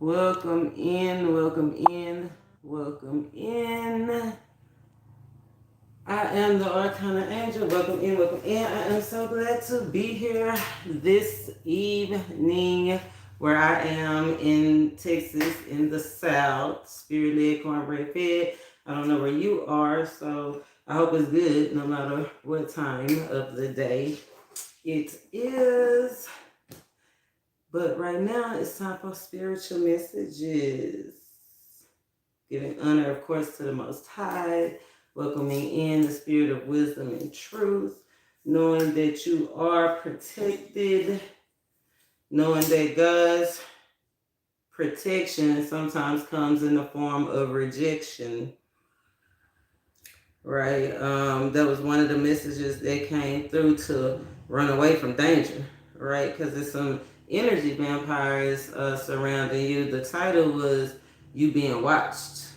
Welcome in, welcome in, welcome in. I am the ArcanaAngel. Welcome in, welcome in. I am so glad to be here this evening where I am in Texas in the South. Spirit-led cornbread fed. I don't know where you are, so I hope it's good no matter what time of the day it is. But right now, it's time for spiritual messages. Giving honor, of course, to the Most High. Welcoming in the spirit of wisdom and truth. Knowing that you are protected. Knowing that God's protection sometimes comes in the form of rejection. Right? That was one of the messages that came through to run away from danger. Right? Because there's some energy vampires surrounding you. The title was You Being Watched.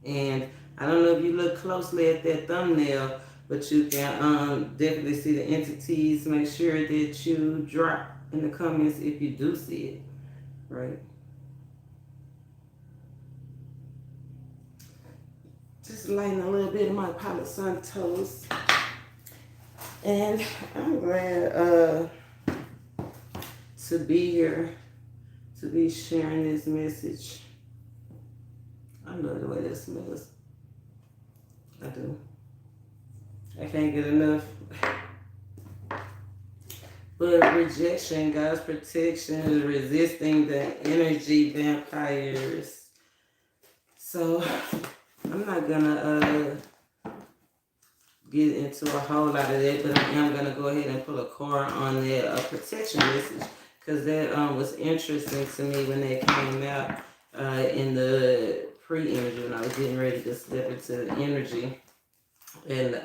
And I don't know if you look closely at that thumbnail, but you can definitely see the entities. Make sure that you drop in the comments if you do see it. Right? Just lighting a little bit of my Palo Santos. And I'm glad to be here, to be sharing this message. I love the way that smells. I do. I can't get enough. But rejection, God's protection, resisting the energy vampires. So I'm not gonna get into a whole lot of that, but I am gonna go ahead and pull a card on that protection message, because that was interesting to me when that came out in the pre-energy, when I was getting ready to step into the energy. And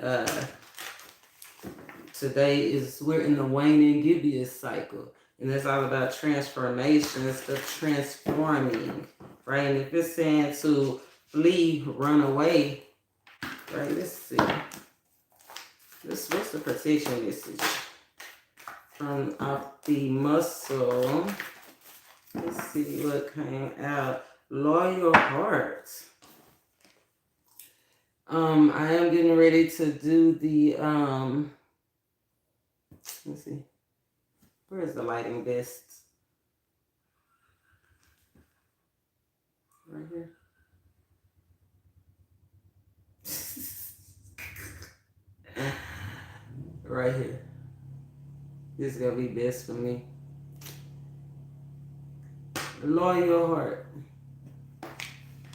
today we're in the waning gibbous cycle, and it's all about transformation, stuff transforming, right? And if it's saying to flee, run away, right? Let's see. What's the protection message from off the muscle? Let's see what came out. Loyal heart. I am getting ready to do the let's see. Where's the lighting vest? Right here. Right here. This is gonna be best for me. Loyal heart.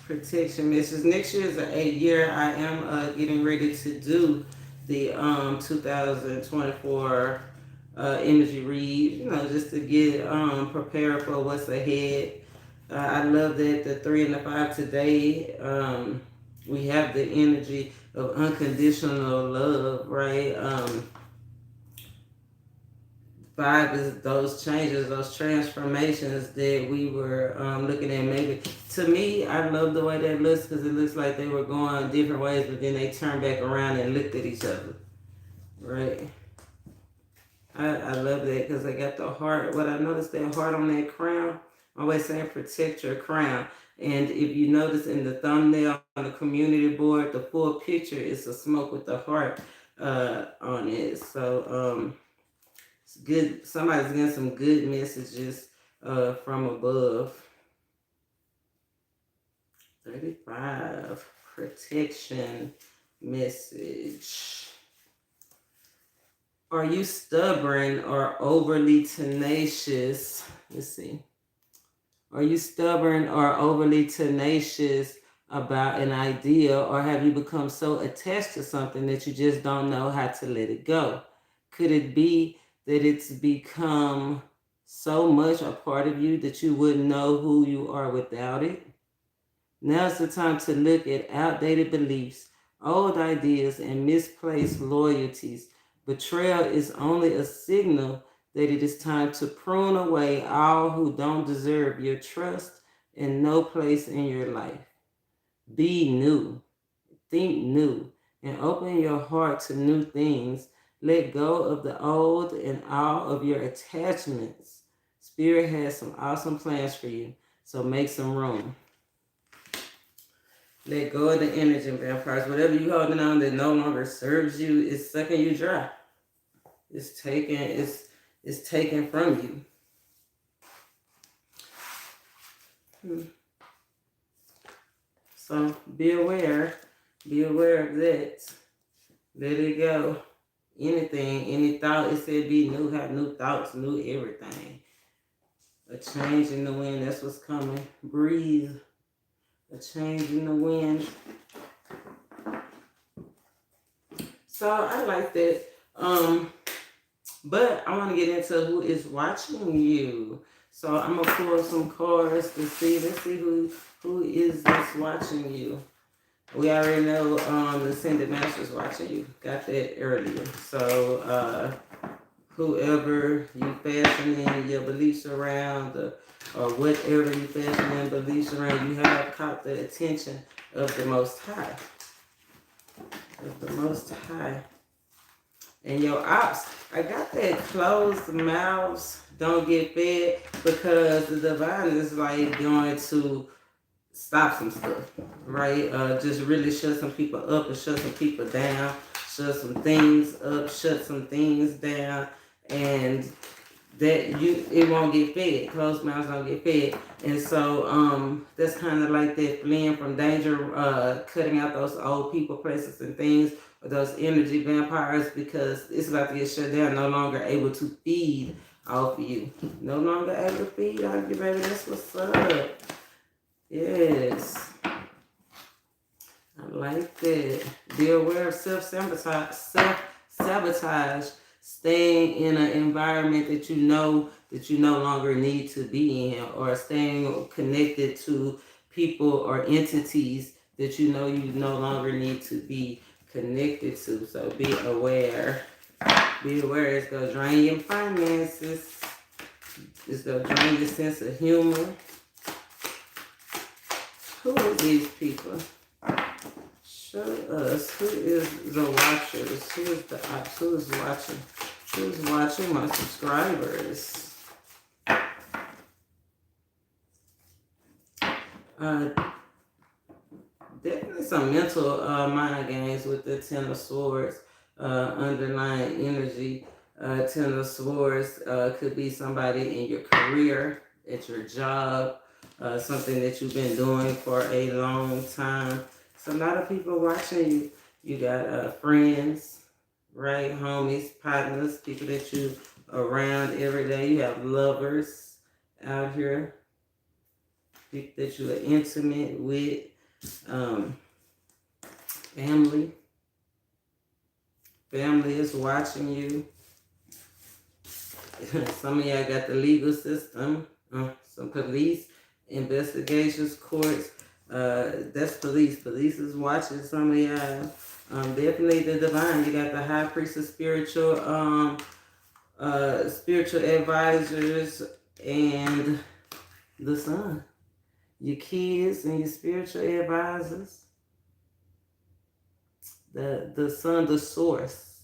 Protection message. Next year is an 8-year. I am getting ready to do the 2024 energy read, just to get prepared for what's ahead. I love that the 3 and the 5 today, we have the energy of unconditional love, right? 5 is those changes, those transformations that we were looking at. Maybe to me, I love the way that looks, because it looks like they were going different ways, but then they turned back around and looked at each other, right? I love that, because they got the heart. What I noticed, that heart on that crown, I'm always saying protect your crown. And if you notice in the thumbnail on the community board, the full picture is a smoke with the heart on it. So it's good. Somebody's getting some good messages from above. 35, protection message. Are you stubborn or overly tenacious? Let's see. Are you stubborn or overly tenacious about an idea, or have you become so attached to something that you just don't know how to let it go? Could it be that it's become so much a part of you that you wouldn't know who you are without it? Now's the time to look at outdated beliefs, old ideas, and misplaced loyalties. Betrayal is only a signal that it is time to prune away all who don't deserve your trust and no place in your life. Be new, think new, and open your heart to new things. Let go of the old and all of your attachments. Spirit has some awesome plans for you. So make some room. Let go of the energy, vampires. Whatever you holding on that no longer serves you is sucking you dry. It's taken from you. So be aware of that. Let it go. Anything, any thought, it said be new, have new thoughts, new everything. A change in the wind, that's what's coming. Breathe. A change in the wind. So I like that. But I want to get into who is watching you. So I'm gonna pull some cards to see. Let's see who is this watching you. We already know the Ascended Master's watching you. Got that earlier. So whoever you fastening your beliefs around, or whatever you fastening beliefs around, you have caught the attention of the Most High. Of the Most High. And your ops, I got that closed mouths don't get fed, because the divine is like going to stop some stuff, right? Just really shut some people up and shut some people down, shut some things up, shut some things down, and that it won't get fed. Closed mouths don't get fed. And so that's kind of like that fleeing from danger, cutting out those old people, places, and things, or those energy vampires, because it's about to get shut down, no longer able to feed off of you. No longer able to feed off you, baby. That's what's up. Yes. I like that. Be aware of self-sabotage, staying in an environment that you know no longer need to be in, or staying connected to people or entities that you know no longer need to be connected to. So be aware. Be aware. It's going to drain your finances. It's going to drain your sense of humor. Who are these people? Show us. Who is the watchers? Who is the ops? Who is watching? Who's watching my subscribers? Definitely some mental mind games with the Ten of Swords. Underlying energy. Ten of Swords could be somebody in your career, at your job, something that you've been doing for a long time. So a lot of people watching you. You got friends, right? Homies, partners, people that you around every day. You have lovers out here, people that you are intimate with, family. Family is watching you. Some of y'all got the legal system, some police, investigations, courts. That's police. Police is watching some of y'all. Definitely the divine. You got the high priest of spiritual advisors, and the sun. Your kids and your spiritual advisors. The sun, the source.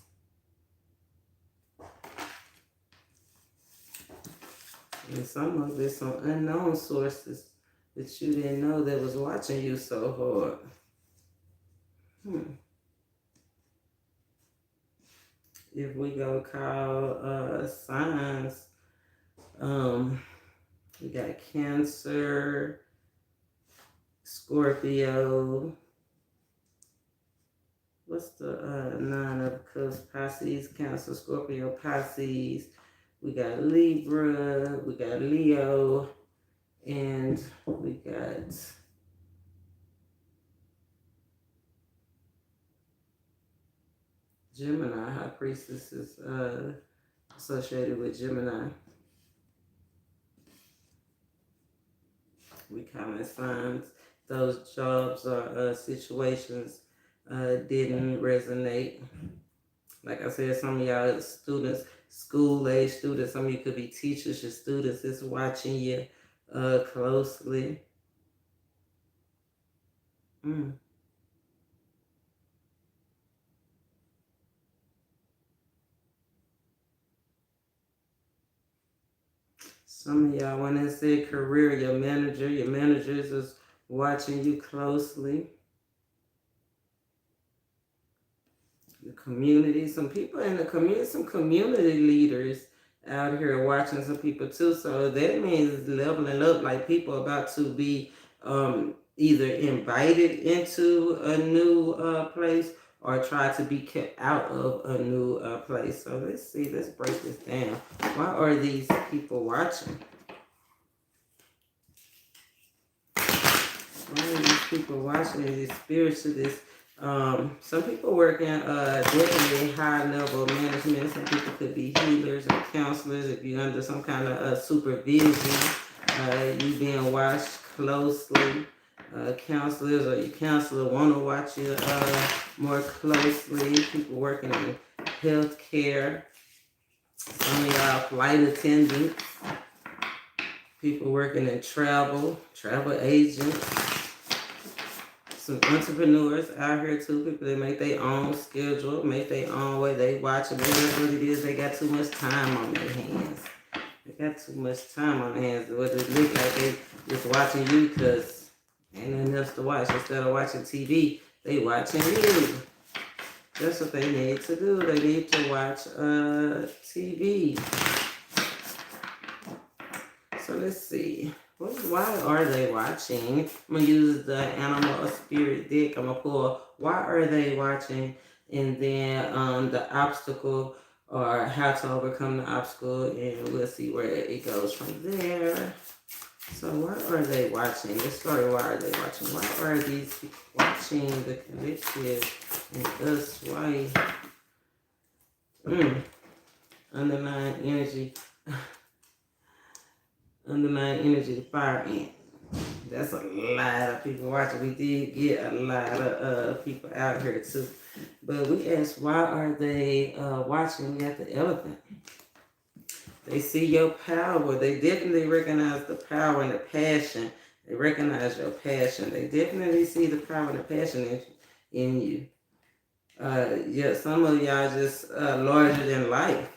And some of it's some unknown sources that you didn't know that was watching you so hard. If we go call signs, we got Cancer, Scorpio. What's the 9 of Cups? Pisces, Cancer, Scorpio, Pisces. We got Libra, we got Leo, and we got Gemini. High Priestess is associated with Gemini. We comment signs. Those jobs or situations didn't resonate. Like I said, some of y'all students, school-age students, some of you could be teachers, your students is watching you closely. Some of y'all, when I said career, your managers is watching you closely. The community, some people in the community, some community leaders out here watching some people too. So that means leveling up, like people about to be either invited into a new place or try to be kept out of a new place. So let's see, let's break this down. Why are these people watching? Why are these people watching these spirits of this? Some people work in definitely high level management. Some people could be healers and counselors. If you're under some kind of supervision, you being watched closely. Counselors or your counselor want to watch you more closely. People working in healthcare. Some of y'all flight attendants. People working in travel agents. Some entrepreneurs out here too, people that make their own schedule, make their own way, they watch it, whatever it is, they got too much time on their hands. They got too much time on their hands. What it look like they just watching you because ain't nothing else to watch. Instead of watching TV, they watching you. That's what they need to do. They need to watch TV. So let's see. Why are they watching? I'm going to use the animal or spirit deck. I'm going to pull, why are they watching? And then the obstacle or how to overcome the obstacle. And we'll see where it goes from there. So why are they watching? Let's start with why are they watching? Why are these people watching the collective and us? Why? Underlying energy. Underlying energy, the fire ant. That's a lot of people watching. We did get a lot of people out here too. But we asked, why are they watching? We got the elephant. They see your power. They definitely recognize the power and the passion. They recognize your passion. They definitely see the power and the passion in you. Yeah, some of y'all just larger than life.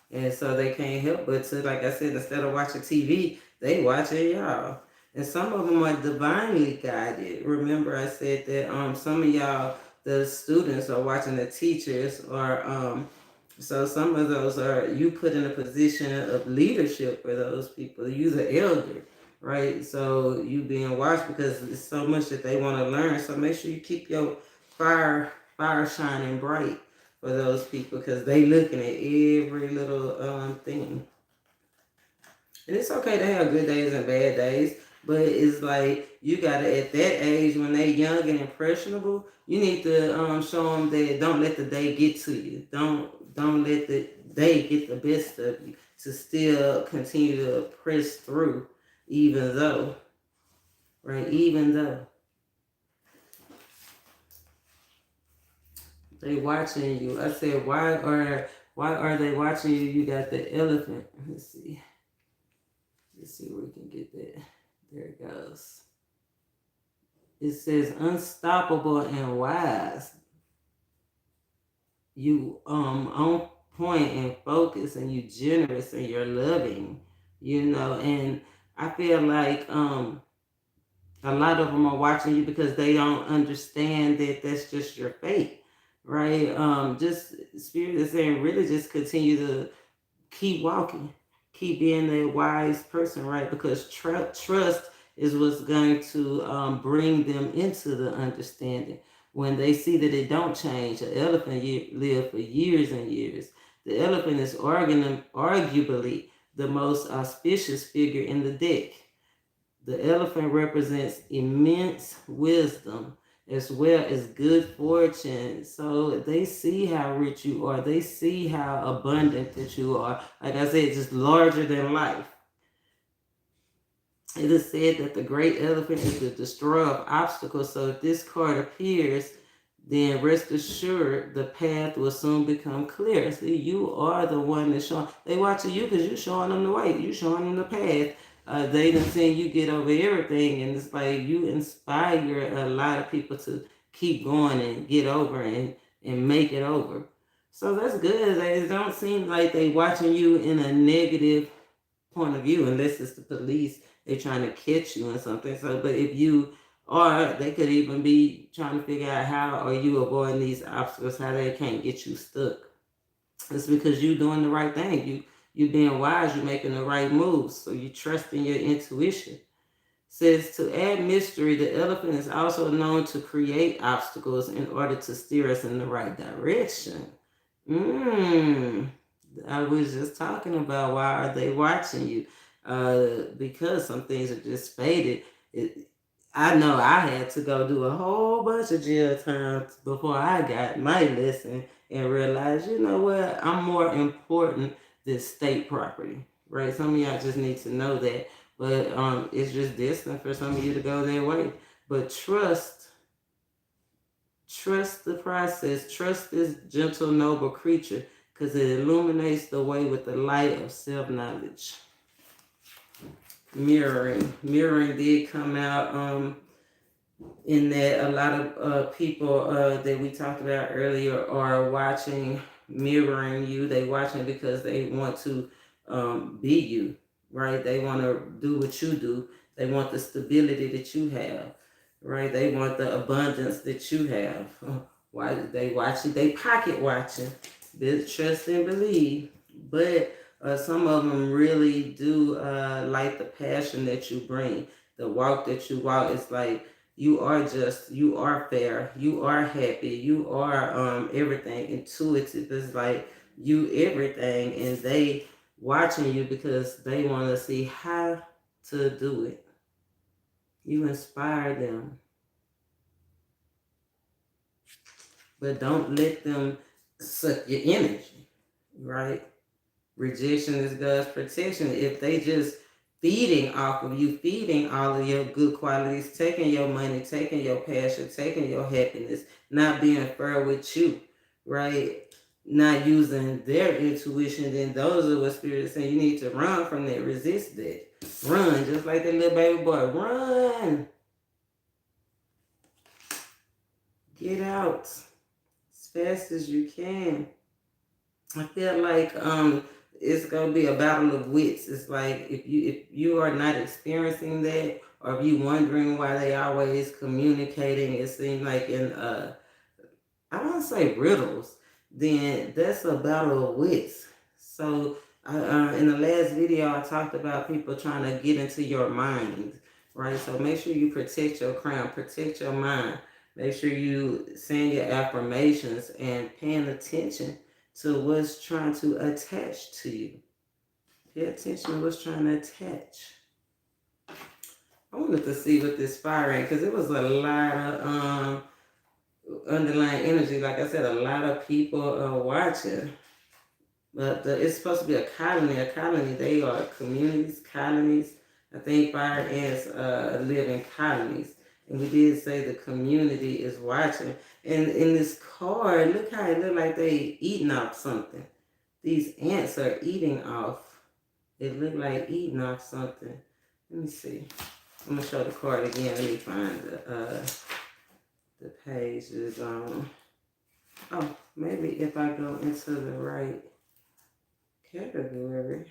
And so they can't help but to, like I said, instead of watching TV, they watching y'all. And some of them are divinely guided. Remember I said that some of y'all, the students, are watching the teachers, or so some of those are you put in a position of leadership for those people. You the elder, right? So you being watched because there's so much that they want to learn. So make sure you keep your fire shining bright for those people because they looking at every little thing. And it's okay to have good days and bad days, but it's like you gotta, at that age when they young and impressionable, you need to show them that don't let the day get to you. Don't let the day get the best of you. To still continue to press through, even though, right? Even though they watching you. I said, why are they watching you? You got the elephant. Let's see. Let's see where we can get that. There it goes. It says unstoppable and wise. You on point and focused, and you generous and you're loving, and I feel like a lot of them are watching you because they don't understand that that's just your fate, right? Just spirit is saying really just continue to keep walking, keep being a wise person, right? Because trust is what's going to bring them into the understanding. When they see that it don't change, an elephant live for years and years. The elephant is arguably the most auspicious figure in the deck. The elephant represents immense wisdom as well as good fortune. So they see how rich you are. They see how abundant that you are. Like I said, just larger than life. It is said that the great elephant is the destroyer of obstacles. So if this card appears, then rest assured the path will soon become clear. See, you are the one that's showing. They watching you because you're showing them the way. You're showing them the path. They done seen you get over everything, and it's like you inspire a lot of people to keep going and get over and make it over. So that's good. They don't seem like they watching you in a negative point of view, unless it's the police, they're trying to catch you or something. So, but if you are, they could even be trying to figure out how are you avoiding these obstacles, how they can't get you stuck. It's because you're doing the right thing. You being wise, you're making the right moves. So you trust in your intuition. Says to add mystery, the elephant is also known to create obstacles in order to steer us in the right direction. I was just talking about why are they watching you? Because some things are just faded. I know I had to go do a whole bunch of jail time before I got my lesson and realized, you know what, I'm more important than state property, right? Some of y'all just need to know that, but it's just distant for some of you to go their way. But trust the process, trust this gentle, noble creature, because it illuminates the way with the light of self-knowledge. Mirroring did come out in that a lot of people that we talked about earlier are watching, mirroring you. They watching because they want to be you, right? They want to do what you do. They want the stability that you have, right? They want the abundance that you have. Why they watching? They pocket watching. They trust and believe, but some of them really do like the passion that you bring, the walk that you walk. It's like you are just, you are fair, you are happy, you are everything. Intuitive is like you everything, and they watching you because they want to see how to do it. You inspire them, but don't let them suck your energy, right? Rejection is God's protection. If they just feeding off of you, feeding all of your good qualities, taking your money, taking your passion, taking your happiness, not being fair with you, right? Not using their intuition, then those are what spirits saying you need to run from that, resist that. Run, just like that little baby boy. Run. Get out as fast as you can. I feel like it's gonna be a battle of wits. It's like if you are not experiencing that, or if you wondering why they always communicating, it seems like in I don't say riddles, then that's a battle of wits. So in the last video, I talked about people trying to get into your mind, right? So make sure you protect your crown, protect your mind. Make sure you saying your affirmations and paying attention to what's trying to attach to you. Pay attention to what's trying to attach. I wanted to see what this fire ain't, because it was a lot of underlying energy. Like I said, a lot of people are watching. But it's supposed to be a colony. A colony, they are communities, colonies. I think fire ants live in colonies. And we did say the community is watching. And in this card, look how it look like they eating off something. These ants are eating off. It look like eating off something. Let me see. I'm going to show the card again. Let me find the pages. Oh, maybe if I go into the right category,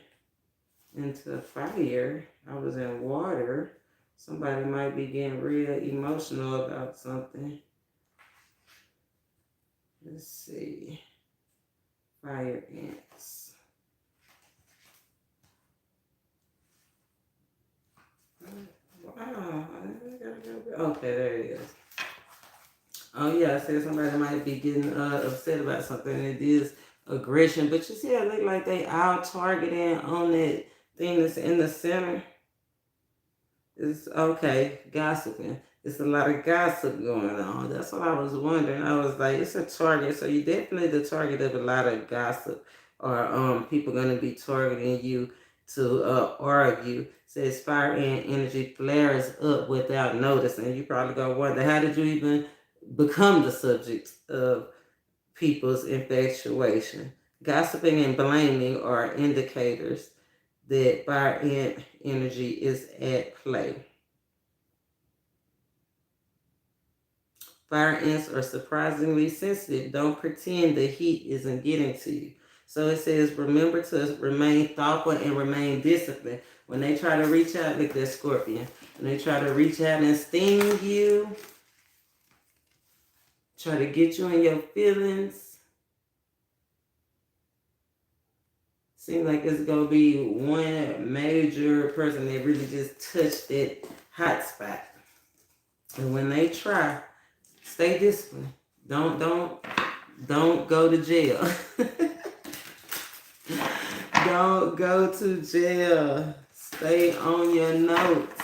into fire, I was in water. Somebody might be getting real emotional about something. Let's see. Fire ants. Wow. Okay, there it is. Oh yeah, I said somebody might be getting upset about something. It is aggression, but you see, it look like they all targeting on that thing that's in the center. It's okay, gossiping. It's a lot of gossip going on. That's what I was wondering. I was like, it's a target, so you're definitely the target of a lot of gossip, or people gonna be targeting you to argue. Says fire and energy flares up without noticing. You probably gonna wonder, how did you even become the subject of people's infatuation? Gossiping and blaming are indicators that fire ant energy is at play. Fire ants are surprisingly sensitive. Don't pretend the heat isn't getting to you. So it says, remember to remain thoughtful and remain disciplined. When they try to reach out, look at that Scorpion. When they try to reach out and sting you, try to get you in your feelings, seems like it's going to be one major person that really just touched that hot spot. And when they try, stay disciplined. Don't go to jail. Don't go to jail. Stay on your notes.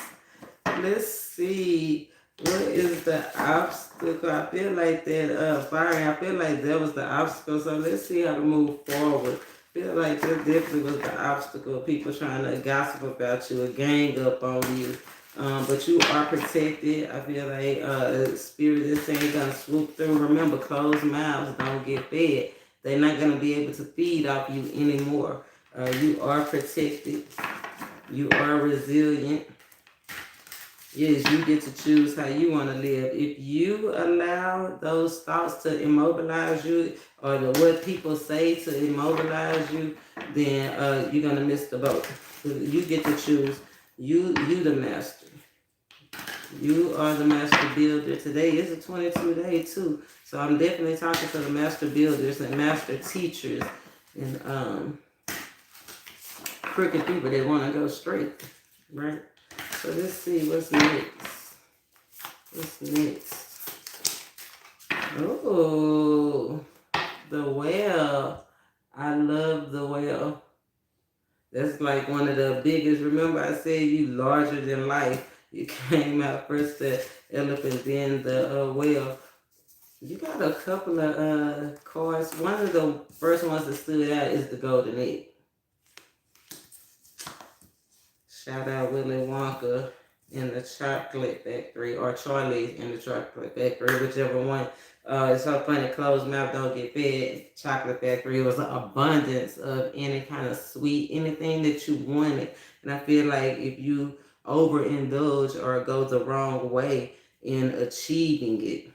Let's see. What is the obstacle? I feel like that firing, I feel like that was the obstacle. So let's see how to move forward. I feel like that definitely was the obstacle. People trying to gossip about you or gang up on you. But you are protected. I feel like spirit is saying gonna swoop through. Remember, closed mouths don't get fed. They're not gonna be able to feed off you anymore. You are protected. You are resilient. Yes, you get to choose how you want to live. If you allow those thoughts to immobilize you, or what people say to immobilize you, then you're gonna miss the boat. You get to choose. You the master. You are the master builder. Today is a 22 day too. So I'm definitely talking to the master builders and master teachers and crooked people that want to go straight. Right? So let's see what's next. What's next? Oh, the whale. I love the whale. That's like one of the biggest. Remember I said you larger than life. You came out first the elephant, then the whale. You got a couple of cards. One of the first ones that stood out is the golden egg. Shout out Willy Wonka in the Chocolate Factory, or Charlie in the Chocolate Factory, whichever one. It's so funny, closed mouth don't get fed. Chocolate Factory was an abundance of any kind of sweet, anything that you wanted. And I feel like if you overindulge or go the wrong way in achieving it,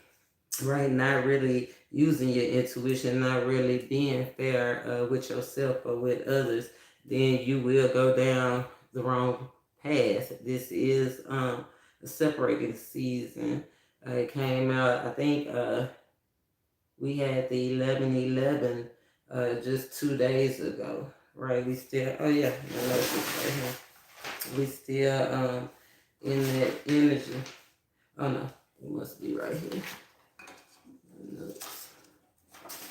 right, not really using your intuition, not really being fair with yourself or with others, then you will go down the wrong path. This is a separating season. It came out, I think we had the 11/11 just 2 days ago, right? We still, oh yeah, my notes is right here. We still in that energy. Oh no, it must be right here. Notes.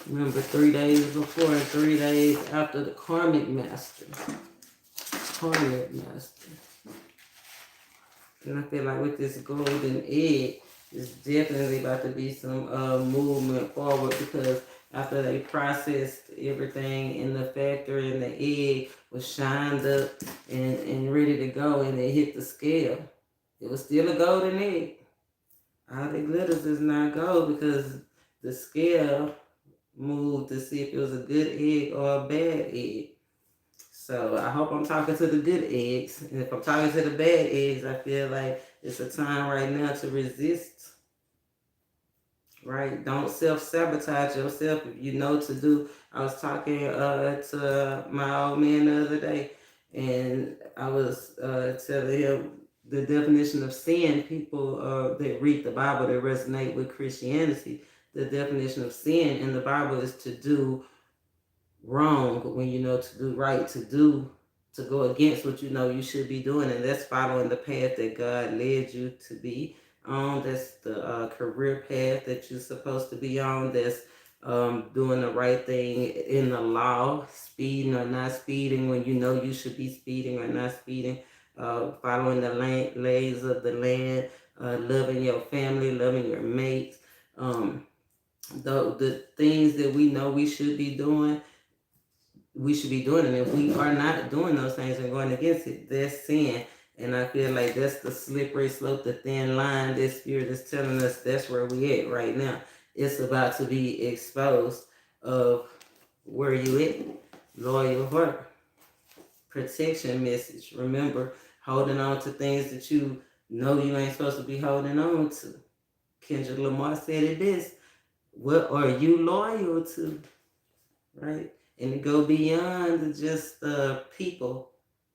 Remember, 3 days before and 3 days after the karmic master. Karmic master. And I feel like with this golden egg, there's definitely about to be some movement forward, because after they processed everything in the factory and the egg was shined up and ready to go, and it hit the scale, it was still a golden egg. All the glitters is not gold, because the scale moved to see if it was a good egg or a bad egg. So I hope I'm talking to the good eggs. And if I'm talking to the bad eggs, I feel like it's a time right now to resist. Right? Don't self-sabotage yourself if you know to do. I was talking to my old man the other day, and I was telling him the definition of sin. People that read the Bible, that resonate with Christianity, the definition of sin in the Bible is to do wrong when you know to do right, to go against what you know you should be doing, and that's following the path that God led you to be on. That's the career path that you're supposed to be on. That's doing the right thing in the law, speeding or not speeding when you know you should be speeding or not speeding, following the lays of the land, loving your family, loving your mates, the things that we know we should be doing, and if we are not doing those things and going against it, that's sin. And I feel like that's the slippery slope, the thin line this spirit is telling us that's where we at right now. It's about to be exposed of where you at. Loyal heart. Protection message. Remember, holding on to things that you know you ain't supposed to be holding on to. Kendrick Lamar said it best. What are you loyal to? Right? And go beyond just the people.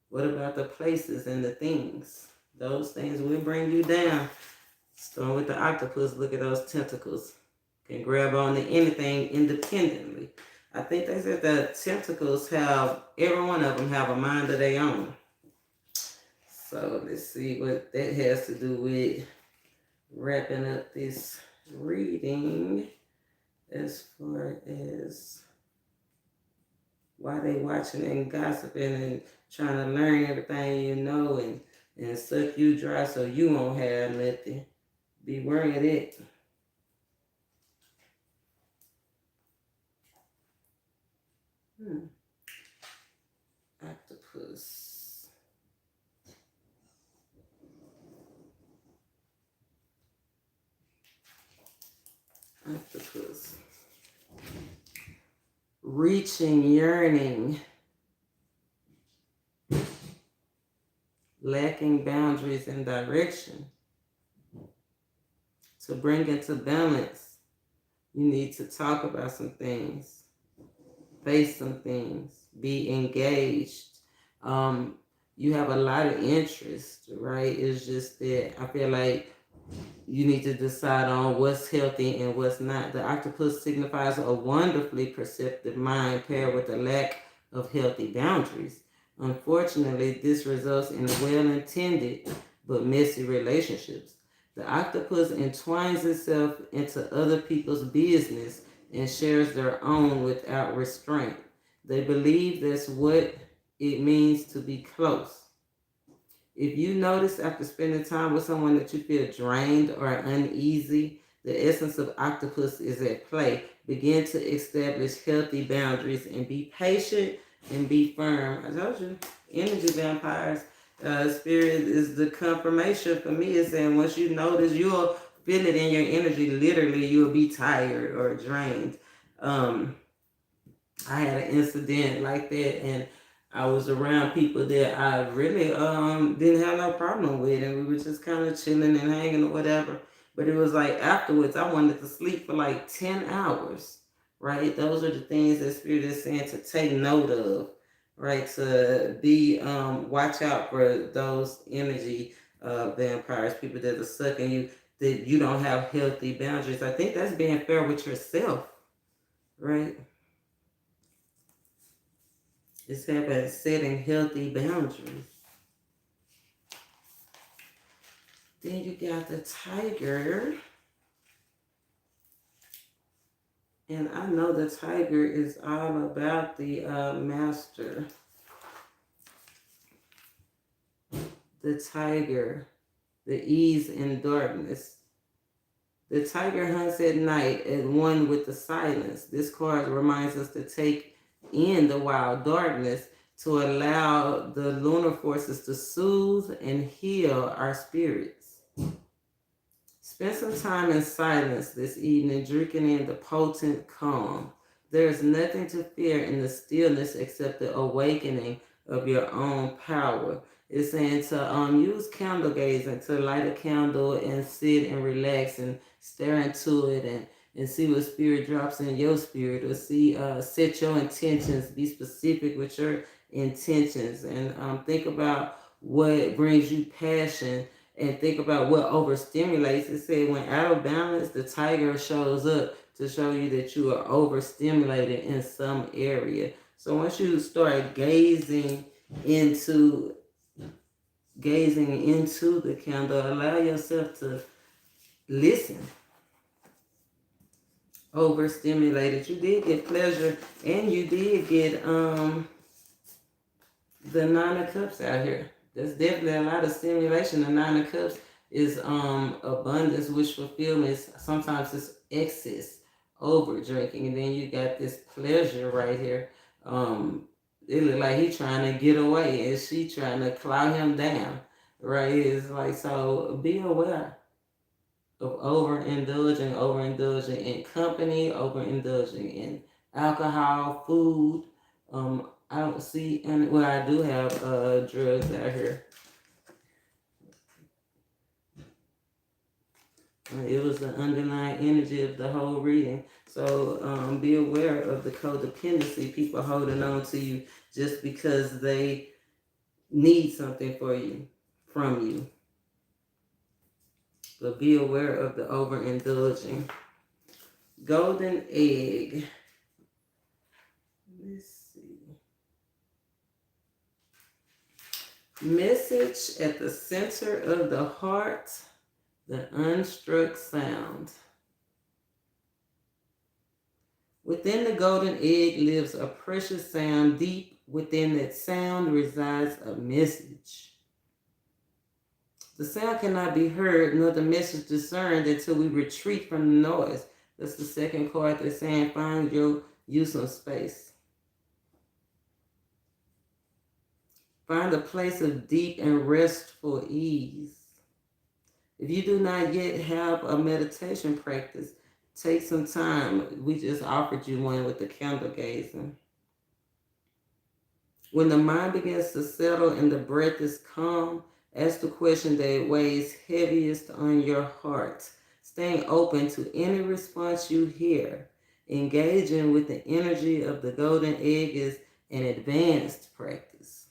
What about the places and the things? Those things will bring you down. Starting with the octopus, look at those tentacles. Can grab on to anything independently. I think they said that tentacles have, every one of them have a mind of their own. So let's see what that has to do with wrapping up this reading as far as why they watching and gossiping and trying to learn everything you know and suck you dry so you won't have nothing. Beware of it. Octopus. Octopus. Reaching, yearning, lacking boundaries and direction. To bring into balance, you need to talk about some things, face some things, be engaged. You have a lot of interest, right? It's just that I feel like you need to decide on what's healthy and what's not. The octopus signifies a wonderfully perceptive mind paired with a lack of healthy boundaries. Unfortunately, this results in well-intended but messy relationships. The octopus entwines itself into other people's business and shares their own without restraint. They believe that's what it means to be close. If you notice after spending time with someone that you feel drained or uneasy, the essence of octopus is at play. Begin to establish healthy boundaries and be patient and be firm. I told you, energy vampires. Spirit is the confirmation for me. It's saying once you notice, you'll feel it in your energy. Literally, you'll be tired or drained. I had an incident like that, and I was around people that I really didn't have no problem with, and we were just kind of chilling and hanging or whatever. But it was like afterwards, I wanted to sleep for like 10 hours, right? Those are the things that Spirit is saying to take note of, right? To be, watch out for those energy vampires, people that are sucking you, that you don't have healthy boundaries. I think that's being fair with yourself, right? It's about setting healthy boundaries. Then you got the tiger. And I know the tiger is all about the master. The tiger, the ease in darkness. The tiger hunts at night at one with the silence. This card reminds us to take in the wild darkness to allow the lunar forces to soothe and heal our spirits. Spend some time in silence this evening, drinking in the potent calm. There is nothing to fear in the stillness except the awakening of your own power. It's saying to use candle gazing, to light a candle and sit and relax and stare into it and see what spirit drops in your spirit, or see set your intentions, be specific with your intentions, and think about what brings you passion, and think about what overstimulates. It said when out of balance, the tiger shows up to show you that you are overstimulated in some area. So once you start gazing into the candle, allow yourself to listen. Overstimulated. You did get pleasure, and you did get the Nine of Cups out here. There's definitely a lot of stimulation. The Nine of Cups is abundance, wish fulfillment. Sometimes it's excess, over drinking, and then you got this pleasure right here. It look like he trying to get away, and she trying to claw him down. Right? It's like, so be aware of overindulging in company, overindulging in alcohol, food. I don't see, and well, I do have drugs out here. It was the underlying energy of the whole reading. So be aware of the codependency, people holding on to you just because they need something from you. But be aware of the overindulging. Golden egg. Let's see. Message at the center of the heart, the unstruck sound. Within the golden egg lives a precious sound. Deep within that sound resides a message. The sound cannot be heard nor the message discerned until we retreat from the noise. That's the second card that's saying find you some space. Find a place of deep and restful ease. If you do not yet have a meditation practice, take some time. We just offered you one with the candle gazing. When the mind begins to settle and the breath is calm, ask the question that weighs heaviest on your heart. Staying open to any response you hear. Engaging with the energy of the golden egg is an advanced practice.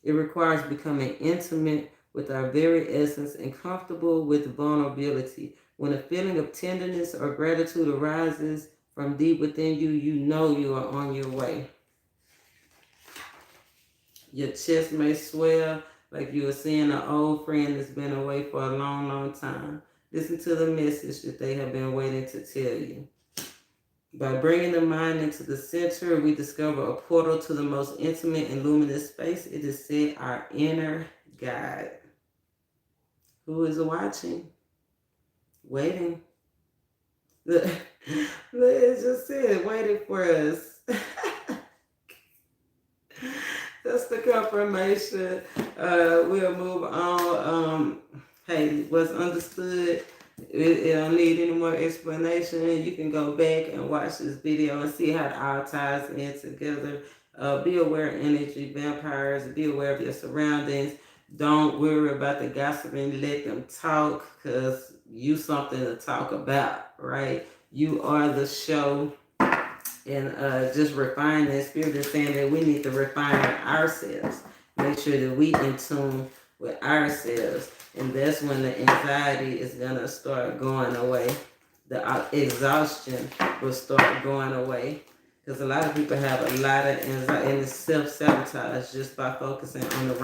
It requires becoming intimate with our very essence and comfortable with vulnerability. When a feeling of tenderness or gratitude arises from deep within you, you know you are on your way. Your chest may swell like you are seeing an old friend that's been away for a long, long time. Listen to the message that they have been waiting to tell you. By bringing the mind into the center, we discover a portal to the most intimate and luminous space. It is said our inner guide. Who is watching? Waiting. Look, it just said waiting for us. That's the confirmation. We'll move on. Hey, what's understood, it don't need any more explanation. You can go back and watch this video and see how it all ties in together. Be aware of energy vampires. Be aware of your surroundings. Don't worry about the gossiping. Let them talk, because you something to talk about, right? You are the show. And just refine that spirit is saying that we need to refine ourselves. Make sure that we in tune with ourselves. And that's when the anxiety is going to start going away. The exhaustion will start going away. Because a lot of people have a lot of anxiety, and it's self-sabotage just by focusing on the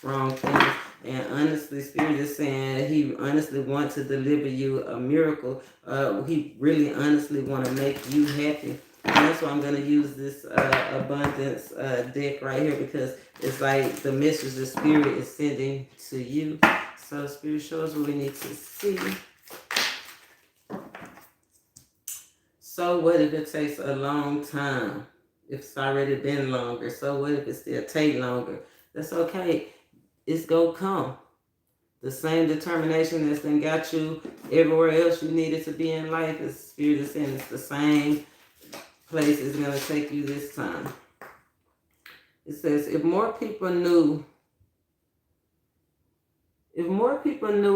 wrong things. And honestly, Spirit is saying he honestly wants to deliver you a miracle. He really honestly want to make you happy. And that's why I'm going to use this abundance deck right here, because it's like the message the Spirit is sending to you. So Spirit shows what we need to see. So what if it takes a long time? If it's already been longer. So what if it still take longer? That's okay. It's going to come. The same determination that's done got you everywhere else you needed to be in life, is Spirit is saying it's the same place is going to take you this time. It says, if more people knew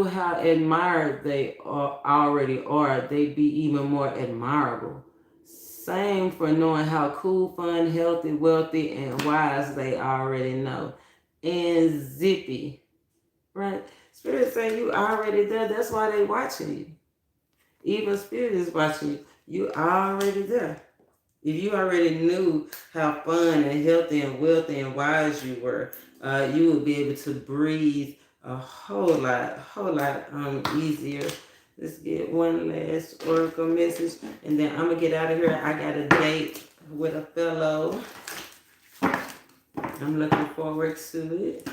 how admired they already are, they'd be even more admirable. Same for knowing how cool, fun, healthy, wealthy, and wise they already know. And zippy, right? Spirit saying you already there. That's why they watching you. Even Spirit is watching you. You already there. If you already knew how fun and healthy and wealthy and wise you were, you would be able to breathe a whole lot easier. Let's get one last oracle message, and then I'm going to get out of here. I got a date with a fellow. I'm looking forward to it.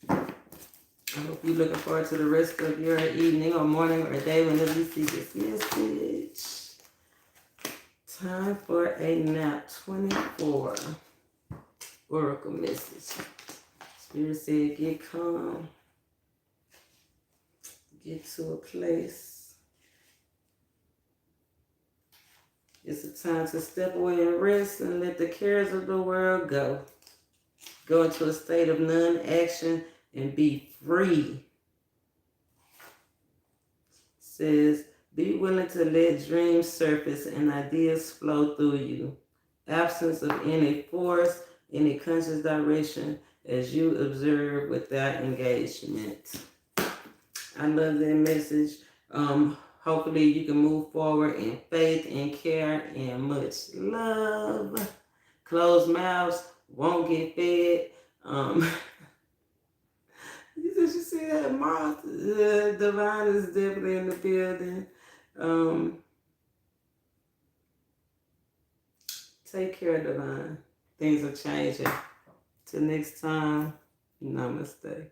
I hope you're looking forward to the rest of your evening or morning or day whenever you see this message. Time for a nap. 24. Oracle message. Spirit said, get calm. Get to a place. It's a time to step away and rest and let the cares of the world go. Go into a state of non-action and be free. says, be willing to let dreams surface and ideas flow through you. Absence of any force, any conscious direction as you observe without engagement. I love that message. Hopefully you can move forward in faith and care and much love. Closed mouths won't get fed. She said that moth. Divine is definitely in the building. Take care, Divine. Things are changing. Till next time, namaste.